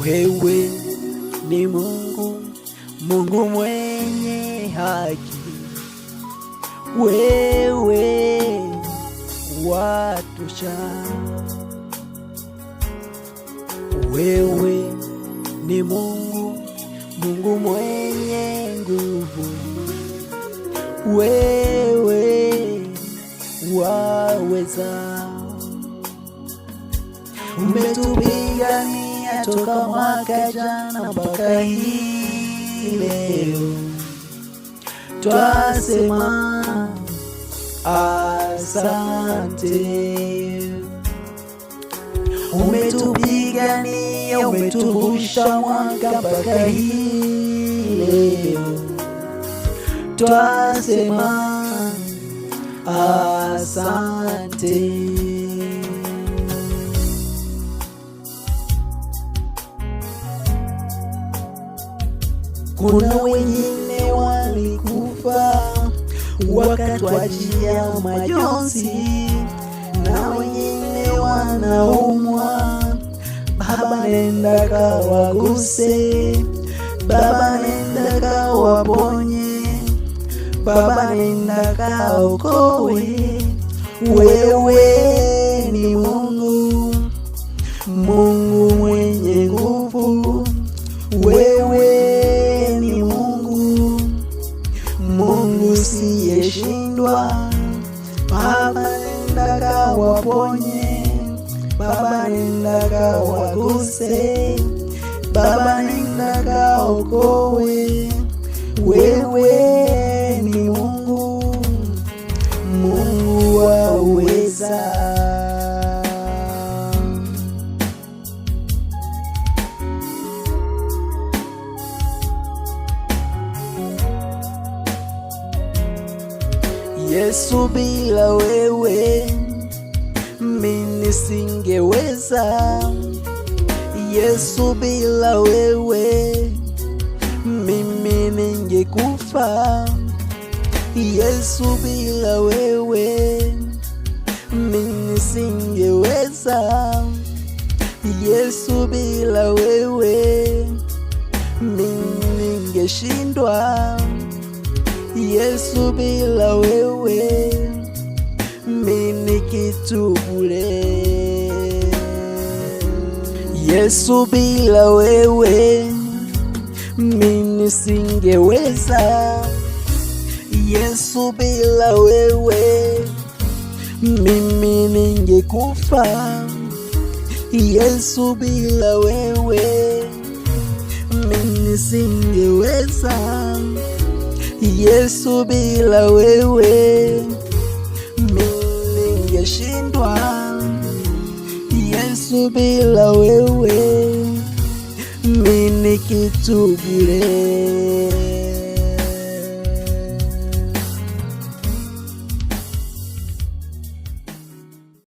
Wewe ni Mungu, Mungu mwenye haki. Wewe watosha. Wewe ni Mungu, Mungu mwenye nguvu. Wewe waweza. Umetupigania toka mwaka jana mpaka hii leo. Twasema asante. Umetupigania, umetuvusha mwaka mpaka hii leo. Twasema asante. Kuna wengine walikufa wakatwajia majonzi, na wengine wanaumwa. Baba nenda kawaguse, Baba nenda kawaponye, Baba nenda kaokoe. Wewe ni Mungu, Mungu mwenye nguvu. Wewe ni Mungu, Mungu siyeshindwa. Baba nenda kawaponye, Baba nenda kawaguse, Baba nenda kaokoe. Wewe ni Mungu, Mungu waweza. Yesu, bila wewe mimi singeweza. Yesu, bila wewe mimi ningekufa. Yesu, bila wewe mimi singeweza. Yesu, bila wewe mimi ningeshindwa. Yesu, bila wewe mimi kitu bure. Yesu, bila wewe mimi singeweza. Yesu, bila wewe mimi ningekufa. Yesu, bila wewe mimi singeweza. Yesu, bila wewe mimi ningeshindwa. Yesu, bila wewe mimi kitu bure.